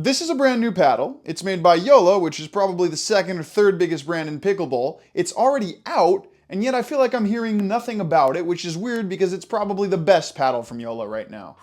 This is a brand new paddle. It's made by Joola, which is probably the second or third biggest brand in pickleball. It's already out, and yet I feel like I'm hearing nothing about it, which is weird because it's probably the best paddle from Joola right now.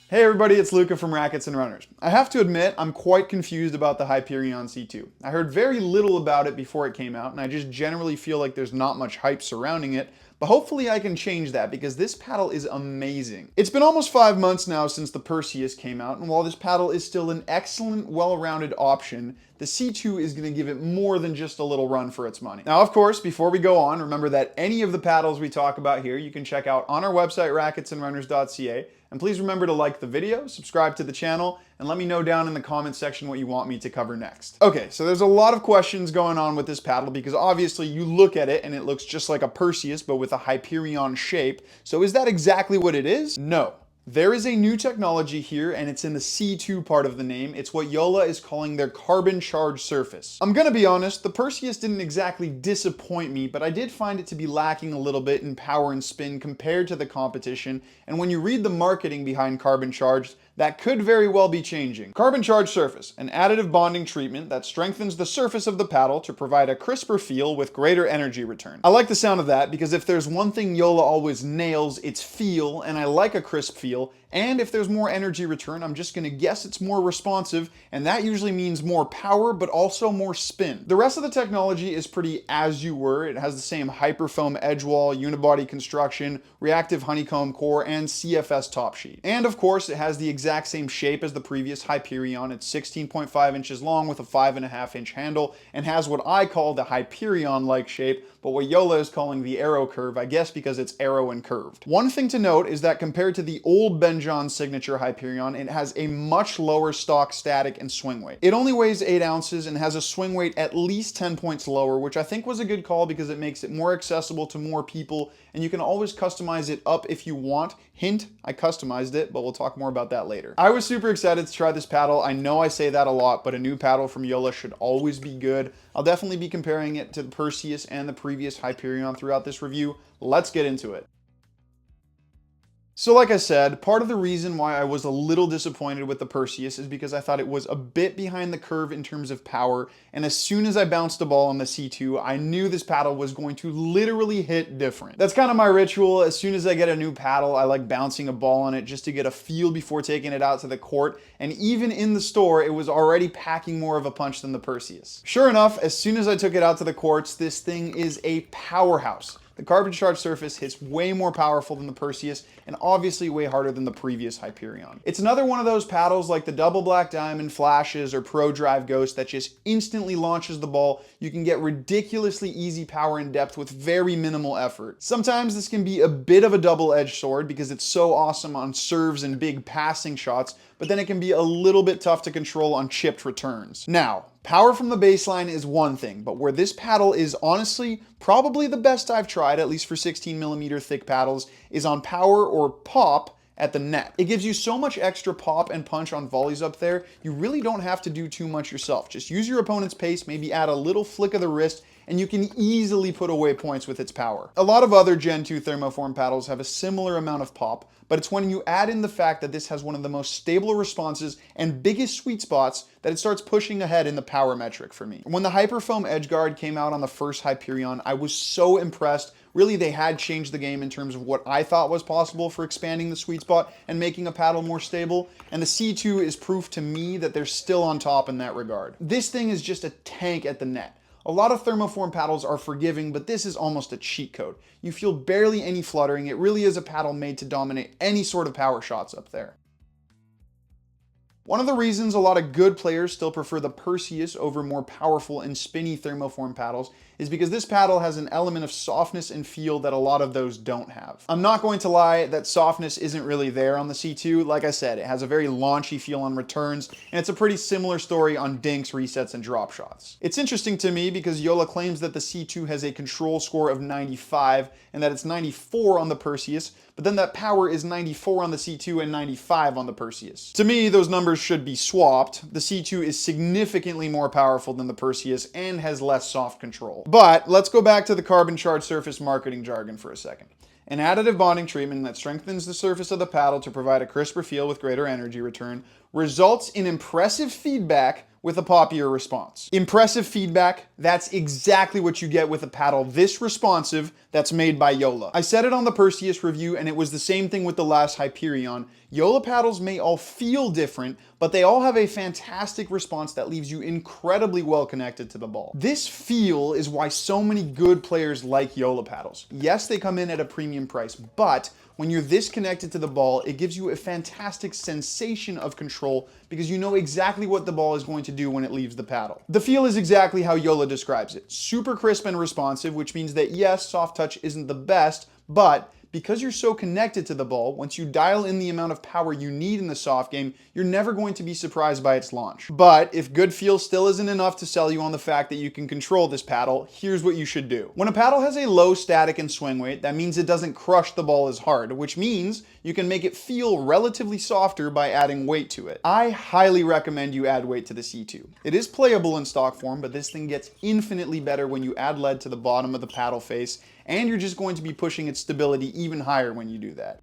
Hey everybody, it's Luca from Rackets Runners. I have to admit, I'm quite confused about the Hyperion C2. I heard very little about it before it came out, and I just generally feel like there's not much hype surrounding it, but hopefully I can change that because this paddle is amazing. It's been almost 5 months now since the Perseus came out, and while this paddle is still an excellent, well-rounded option, the C2 is going to give it more than just a little run for its money. Now, of course, before we go on, remember that any of the paddles we talk about here you can check out on our website, racketsandrunners.ca. And please remember to like the video, subscribe to the channel, and let me know down in the comments section what you want me to cover next. Okay, so there's a lot of questions going on with this paddle because obviously you look at it and it looks just like a Perseus but with a Hyperion shape. So is that exactly what it is? No. There is a new technology here, and it's in the C2 part of the name. It's what Joola is calling their carbon charged surface. I'm gonna be honest, the Perseus didn't exactly disappoint me, but I did find it to be lacking a little bit in power and spin compared to the competition, and when you read the marketing behind carbon charged, that could very well be changing. Carbon charged surface, an additive bonding treatment that strengthens the surface of the paddle to provide a crisper feel with greater energy return. I like the sound of that because if there's one thing Joola always nails, it's feel, and I like a crisp feel. And if there's more energy return, I'm just gonna guess it's more responsive, and that usually means more power, but also more spin. The rest of the technology is pretty as you were. It has the same hyperfoam edge wall, unibody construction, reactive honeycomb core, and CFS top sheet. And of course, it has the exact same shape as the previous Hyperion. It's 16.5 inches long with a 5.5 inch handle, and has what I call the Hyperion-like shape, but what Joola is calling the arrow curve, I guess because it's arrow and curved. One thing to note is that compared to the old Ben John's signature Hyperion, it has a much lower stock static and swing weight. It only weighs 8 ounces and has a swing weight at least 10 points lower, which I think was a good call because it makes it more accessible to more people, and you can always customize it up if you want. Hint, I customized it, but we'll talk more about that later. I was super excited to try this paddle. I know I say that a lot, but a new paddle from Joola should always be good. I'll definitely be comparing it to the Perseus and the previous Hyperion throughout this review. Let's get into it. So like I said, part of the reason why I was a little disappointed with the Perseus is because I thought it was a bit behind the curve in terms of power, and as soon as I bounced a ball on the C2, I knew this paddle was going to literally hit different. That's kind of my ritual. As soon as I get a new paddle, I like bouncing a ball on it just to get a feel before taking it out to the court, and even in the store, it was already packing more of a punch than the Perseus. Sure enough, as soon as I took it out to the courts, this thing is a powerhouse. The carbon charged surface hits way more powerful than the Perseus and obviously way harder than the previous Hyperion. It's another one of those paddles like the Double Black Diamond Flashes or Pro Drive Ghost that just instantly launches the ball. You can get ridiculously easy power and depth with very minimal effort. Sometimes this can be a bit of a double-edged sword because it's so awesome on serves and big passing shots, but then it can be a little bit tough to control on chipped returns. Now, power from the baseline is one thing, but where this paddle is honestly probably the best I've tried, at least for 16mm thick paddles, is on power or pop at the net. It gives you so much extra pop and punch on volleys up there, you really don't have to do too much yourself. Just use your opponent's pace, maybe add a little flick of the wrist, and you can easily put away points with its power. A lot of other Gen 2 thermoform paddles have a similar amount of pop, but it's when you add in the fact that this has one of the most stable responses and biggest sweet spots that it starts pushing ahead in the power metric for me. When the Hyperfoam Edge Guard came out on the first Hyperion, I was so impressed. Really, they had changed the game in terms of what I thought was possible for expanding the sweet spot and making a paddle more stable, and the C2 is proof to me that they're still on top in that regard. This thing is just a tank at the net. A lot of thermoform paddles are forgiving, but this is almost a cheat code. You feel barely any fluttering. It really is a paddle made to dominate any sort of power shots up there. One of the reasons a lot of good players still prefer the Perseus over more powerful and spinny thermoform paddles is because this paddle has an element of softness and feel that a lot of those don't have. I'm not going to lie, that softness isn't really there on the C2. Like I said, it has a very launchy feel on returns, and it's a pretty similar story on dinks, resets, and drop shots. It's interesting to me because Joola claims that the C2 has a control score of 95 and that it's 94 on the Perseus, but then that power is 94 on the C2 and 95 on the Perseus. To me, those numbers should be swapped. The C2 is significantly more powerful than the Perseus and has less soft control. But let's go back to the carbon charged surface marketing jargon for a second. an additive bonding treatment that strengthens the surface of the paddle to provide a crisper feel with greater energy return, results in impressive feedback with a poppier response. Impressive feedback, that's exactly what you get with a paddle this responsive that's made by Joola. I said it on the Perseus review, and it was the same thing with the last Hyperion. Joola paddles may all feel different, but they all have a fantastic response that leaves you incredibly well connected to the ball. This feel is why so many good players like Joola paddles. Yes, they come in at a premium price, but when you're this connected to the ball, it gives you a fantastic sensation of control because you know exactly what the ball is going to do when it leaves the paddle. The feel is exactly how Joola describes it. Super crisp and responsive, which means that yes, soft touch isn't the best, but because you're so connected to the ball, once you dial in the amount of power you need in the soft game, you're never going to be surprised by its launch. But if good feel still isn't enough to sell you on the fact that you can control this paddle, here's what you should do. When a paddle has a low static and swing weight, that means it doesn't crush the ball as hard, which means you can make it feel relatively softer by adding weight to it. I highly recommend you add weight to the C2. It is playable in stock form, but this thing gets infinitely better when you add lead to the bottom of the paddle face, and you're just going to be pushing its stability even higher when you do that.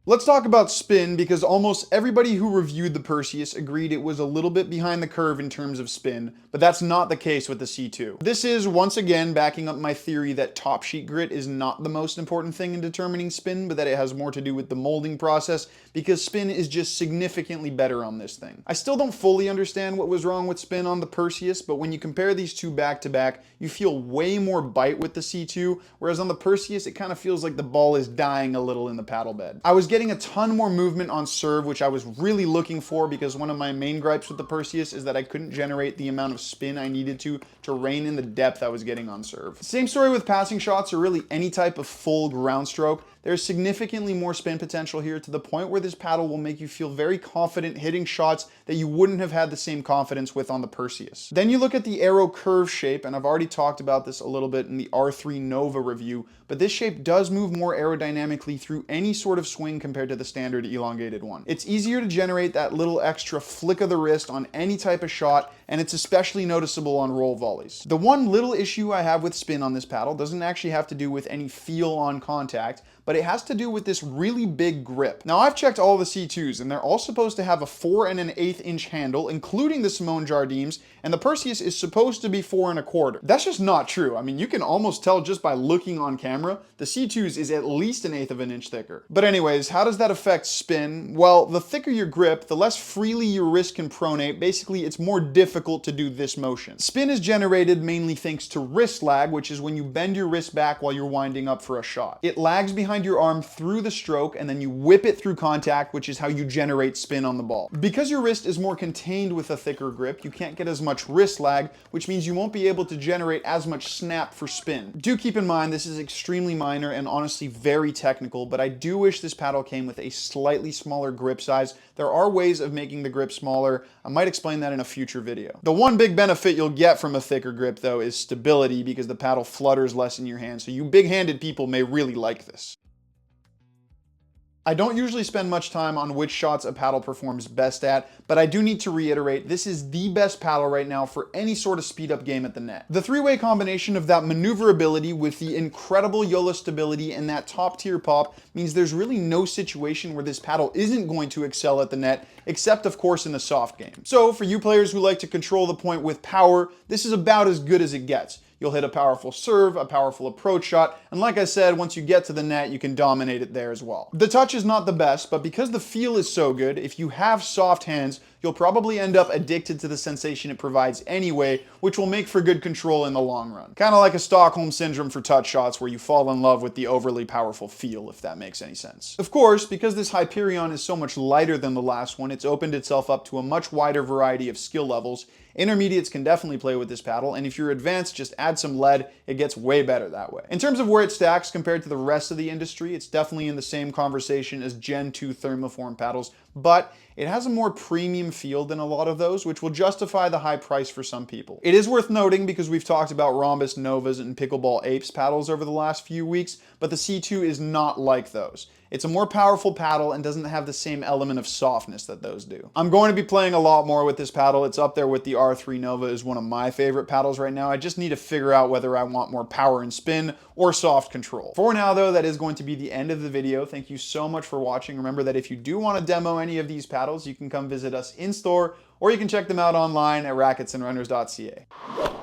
Let's talk about spin, because almost everybody who reviewed the Perseus agreed it was a little bit behind the curve in terms of spin, but that's not the case with the C2. This is, once again, backing up my theory that top sheet grit is not the most important thing in determining spin, but that it has more to do with the molding process, because spin is just significantly better on this thing. I still don't fully understand what was wrong with spin on the Perseus, but when you compare these two back to back, you feel way more bite with the C2, whereas on the Perseus, it kind of feels like the ball is dying a little in the paddle bed. I was getting a ton more movement on serve, which I was really looking for, because one of my main gripes with the Perseus is that I couldn't generate the amount of spin I needed to rein in the depth I was getting on serve. Same story with passing shots or really any type of full ground stroke. There's significantly more spin potential here, to the point where this paddle will make you feel very confident hitting shots that you wouldn't have had the same confidence with on the Perseus. Then you look at the arrow curve shape, and I've already talked about this a little bit in the R3 Nova review, but this shape does move more aerodynamically through any sort of swing compared to the standard elongated one. It's easier to generate that little extra flick of the wrist on any type of shot, and it's especially noticeable on roll volleys. The one little issue I have with spin on this paddle doesn't actually have to do with any feel on contact, but it has to do with this really big grip. Now, I've checked all the C2s, and they're all supposed to have a 4 1/8 inch handle, including the Simone Jardimes, and the Perseus is supposed to be 4 1/4. That's just not true. I mean, you can almost tell just by looking on camera, the C2s is at least 1/8 of an inch thicker. But anyways, how does that affect spin? Well, the thicker your grip, the less freely your wrist can pronate. Basically, it's more difficult to do this motion. Spin is generated mainly thanks to wrist lag, which is when you bend your wrist back while you're winding up for a shot. It lags behind your arm through the stroke, and then you whip it through contact, which is how you generate spin on the ball. Because your wrist is more contained with a thicker grip, you can't get as much wrist lag, which means you won't be able to generate as much snap for spin. Do keep in mind this is extremely minor and honestly very technical, but I do wish this paddle came with a slightly smaller grip size. There are ways of making the grip smaller. I might explain that in a future video. The one big benefit you'll get from a thicker grip, though, is stability, because the paddle flutters less in your hand, so you big-handed people may really like this. I don't usually spend much time on which shots a paddle performs best at, but I do need to reiterate, this is the best paddle right now for any sort of speed up game at the net. The three-way combination of that maneuverability with the incredible Joola stability and that top tier pop means there's really no situation where this paddle isn't going to excel at the net, except of course in the soft game. So for you players who like to control the point with power, this is about as good as it gets. You'll hit a powerful serve, a powerful approach shot, and like I said, once you get to the net, you can dominate it there as well. The touch is not the best, but because the feel is so good, if you have soft hands, you'll probably end up addicted to the sensation it provides anyway, which will make for good control in the long run. Kind of like a Stockholm syndrome for touch shots, where you fall in love with the overly powerful feel, if that makes any sense. Of course, because this Hyperion is so much lighter than the last one, it's opened itself up to a much wider variety of skill levels. Intermediates can definitely play with this paddle, and if you're advanced, just add some lead, it gets way better that way. In terms of where it stacks compared to the rest of the industry, it's definitely in the same conversation as Gen 2 thermoform paddles, but it has a more premium feel than a lot of those, which will justify the high price for some people. It is worth noting, because we've talked about Rhombus Novas and Pickleball Apes paddles over the last few weeks, but the C2 is not like those. It's a more powerful paddle and doesn't have the same element of softness that those do. I'm going to be playing a lot more with this paddle. It's up there with the R3 Nova as one of my favorite paddles right now. I just need to figure out whether I want more power and spin or soft control. For now though, that is going to be the end of the video. Thank you so much for watching. Remember that if you do want to demo any of these paddles, you can come visit us in store, or you can check them out online at racketsandrunners.ca.